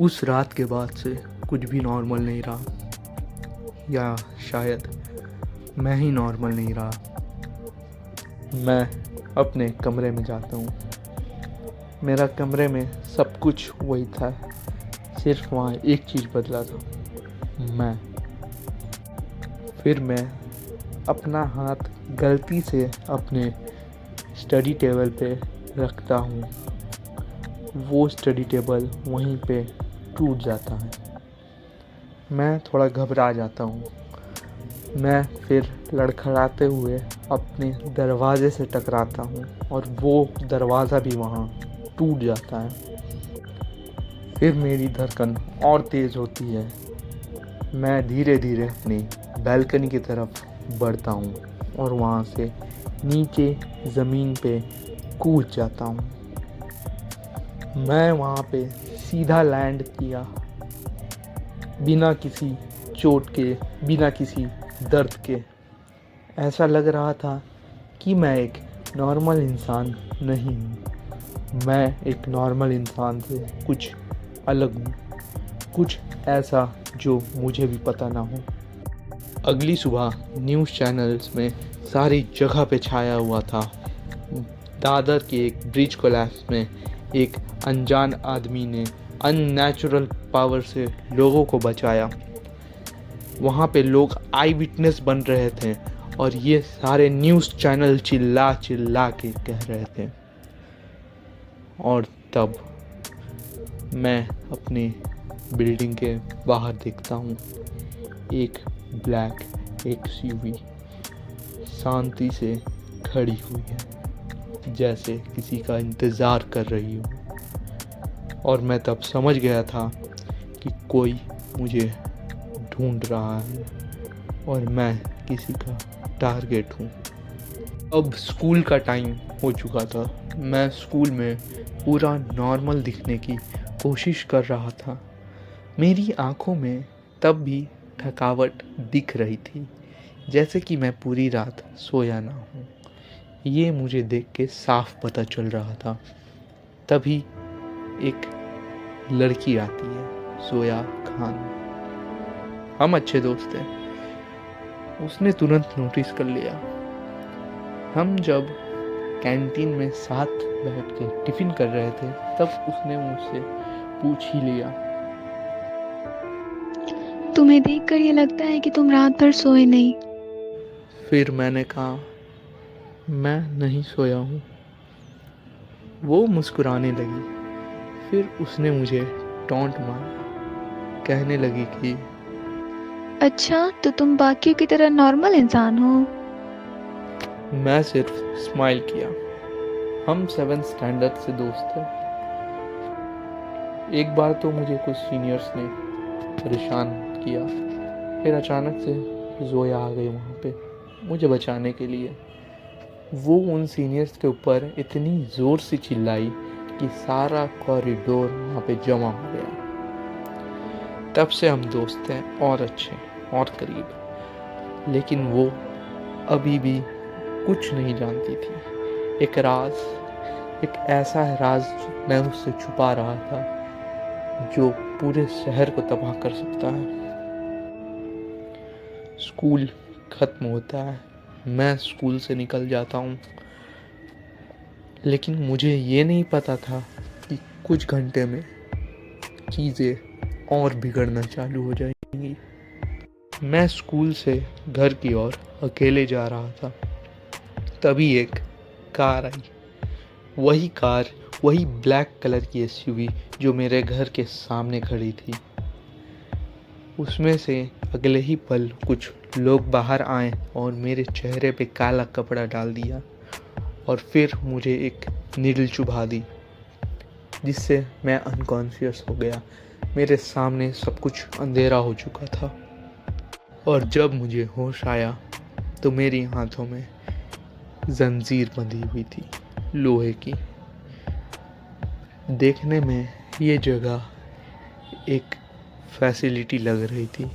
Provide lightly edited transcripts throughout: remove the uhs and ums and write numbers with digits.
उस रात के बाद से कुछ भी नॉर्मल नहीं रहा, या शायद मैं ही नॉर्मल नहीं रहा। मैं अपने कमरे में जाता हूँ। मेरा कमरे में सब कुछ वही था, सिर्फ वहाँ एक चीज़ बदला था, मैं। फिर मैं अपना हाथ गलती से अपने स्टडी टेबल पे रखता हूँ। वो स्टडी टेबल वहीं पे टूट जाता है। मैं थोड़ा घबरा जाता हूँ। मैं फिर लड़खड़ाते हुए अपने दरवाजे से टकराता हूँ और वो दरवाज़ा भी वहाँ टूट जाता है। फिर मेरी धड़कन और तेज़ होती है। मैं धीरे धीरे अपनी बैल्कनी की तरफ बढ़ता हूँ और वहाँ से नीचे ज़मीन पे कूद जाता हूँ। मैं वहाँ पे सीधा लैंड किया, बिना किसी चोट के, बिना किसी दर्द के। ऐसा लग रहा था कि मैं एक नॉर्मल इंसान नहीं हूँ। मैं एक नॉर्मल इंसान से कुछ अलग हूँ, कुछ ऐसा जो मुझे भी पता ना हो। अगली सुबह न्यूज़ चैनल्स में सारी जगह पे छाया हुआ था, दादर के एक ब्रिज कोलैप्स में एक अनजान आदमी ने अननेचुरल पावर से लोगों को बचाया। वहाँ पे लोग आई विटनेस बन रहे थे और ये सारे न्यूज़ चैनल चिल्ला चिल्ला के कह रहे थे। और तब मैं अपनी बिल्डिंग के बाहर देखता हूँ, एक ब्लैक एक्सयूवी शांति से खड़ी हुई है, जैसे किसी का इंतज़ार कर रही हो। और मैं तब समझ गया था कि कोई मुझे ढूंढ रहा है और मैं किसी का टारगेट हूँ। अब स्कूल का टाइम हो चुका था। मैं स्कूल में पूरा नॉर्मल दिखने की कोशिश कर रहा था। मेरी आंखों में तब भी थकावट दिख रही थी, जैसे कि मैं पूरी रात सोया ना हूँ। ये मुझे देख के साफ पता चल रहा था। तभी एक लड़की आती है, सोया खान। हम अच्छे दोस्त हैं। उसने तुरंत नोटिस कर लिया। हम जब कैंटीन में साथ बैठ के टिफ़िन कर रहे थे, तब उसने मुझसे पूछ ही लिया। तुम्हें देखकर ये लगता है कि तुम रात भर सोए नहीं। फिर मैंने कहा, मैं नहीं सोया हूँ। वो मुस्कुराने लगी। फिर उसने मुझे टॉन्ट मारा, कहने लगी कि अच्छा, तो तुम बाकियों की तरह नॉर्मल इंसान हो। मैं सिर्फ स्माइल किया। हम 7th स्टैंडर्ड से दोस्त थे। एक बार तो मुझे कुछ सीनियर्स ने परेशान किया। फिर अचानक से जोया आ गई वहाँ पे मुझे बचाने के लिए। वो उन सीनियर्स के ऊपर इतनी ज़ोर से चिल्लाई कि सारा कॉरिडोर वहाँ पे जमा हो गया। तब से हम दोस्त हैं, और अच्छे और करीब। लेकिन वो अभी भी कुछ नहीं जानती थी। एक राज, एक ऐसा राज मैं उससे छुपा रहा था जो पूरे शहर को तबाह कर सकता है। स्कूल खत्म होता है, मैं स्कूल से निकल जाता हूँ। लेकिन मुझे ये नहीं पता था कि कुछ घंटे में चीज़ें और बिगड़ना चालू हो जाएंगी। मैं स्कूल से घर की ओर अकेले जा रहा था। तभी एक कार आई। वही कार, वही ब्लैक कलर की एसयूवी जो मेरे घर के सामने खड़ी थी। उसमें से अगले ही पल कुछ लोग बाहर आए और मेरे चेहरे पे काला कपड़ा डाल दिया और फिर मुझे एक नीडल चुभा दी, जिससे मैं अनकॉन्शियस हो गया। मेरे सामने सब कुछ अंधेरा हो चुका था और जब मुझे होश आया तो मेरी हाथों में जंजीर बंधी हुई थी, लोहे की। देखने में ये जगह एक फैसिलिटी लग रही थी,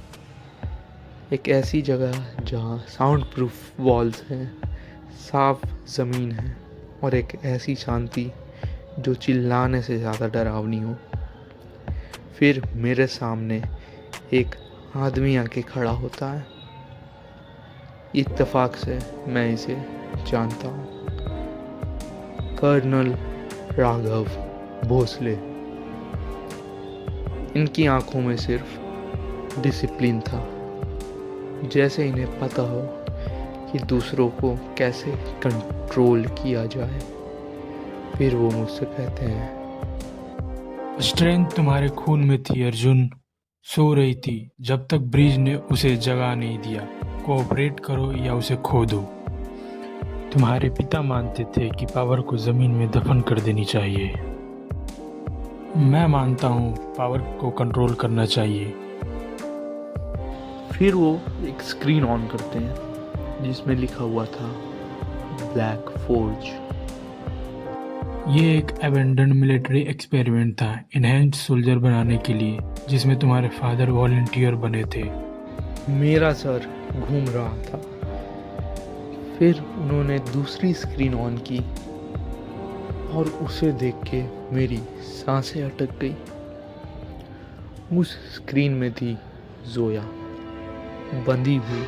एक ऐसी जगह जहाँ साउंड प्रूफ वॉल्स हैं, साफ ज़मीन है और एक ऐसी शांति जो चिल्लाने से ज़्यादा डरावनी हो। फिर मेरे सामने एक आदमी आके खड़ा होता है। इत्तेफाक से मैं इसे जानता हूँ, कर्नल राघव भोसले। इनकी आंखों में सिर्फ डिसिप्लिन था, जैसे इन्हें पता हो कि दूसरों को कैसे कंट्रोल किया जाए। फिर वो मुझसे कहते हैं, स्ट्रेंथ तुम्हारे खून में थी अर्जुन, सो रही थी जब तक ब्रिज ने उसे जगा नहीं दिया। कोऑपरेट करो या उसे खो दो। तुम्हारे पिता मानते थे कि पावर को जमीन में दफन कर देनी चाहिए। मैं मानता हूँ पावर को कंट्रोल करना चाहिए। फिर वो एक स्क्रीन ऑन करते हैं जिसमें लिखा हुआ था ब्लैक फोर्ज। ये एक एबेंडन मिलिट्री एक्सपेरिमेंट था इनहेंस्ड सोल्जर बनाने के लिए, जिसमें तुम्हारे फादर वॉलंटियर बने थे। मेरा सर घूम रहा था। फिर उन्होंने दूसरी स्क्रीन ऑन की और उसे देख के मेरी सांसें अटक गई। उस स्क्रीन में थी जोया, बंधी हुई,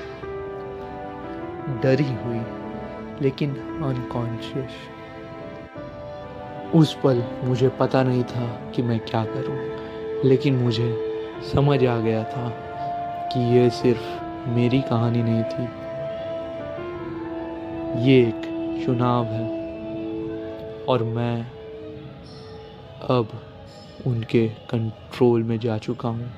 डरी हुई, लेकिन अनकॉन्शियस। उस पल मुझे पता नहीं था कि मैं क्या करूं, लेकिन मुझे समझ आ गया था कि ये सिर्फ मेरी कहानी नहीं थी, ये एक चुनाव है और मैं अब उनके कंट्रोल में जा चुका हूँ।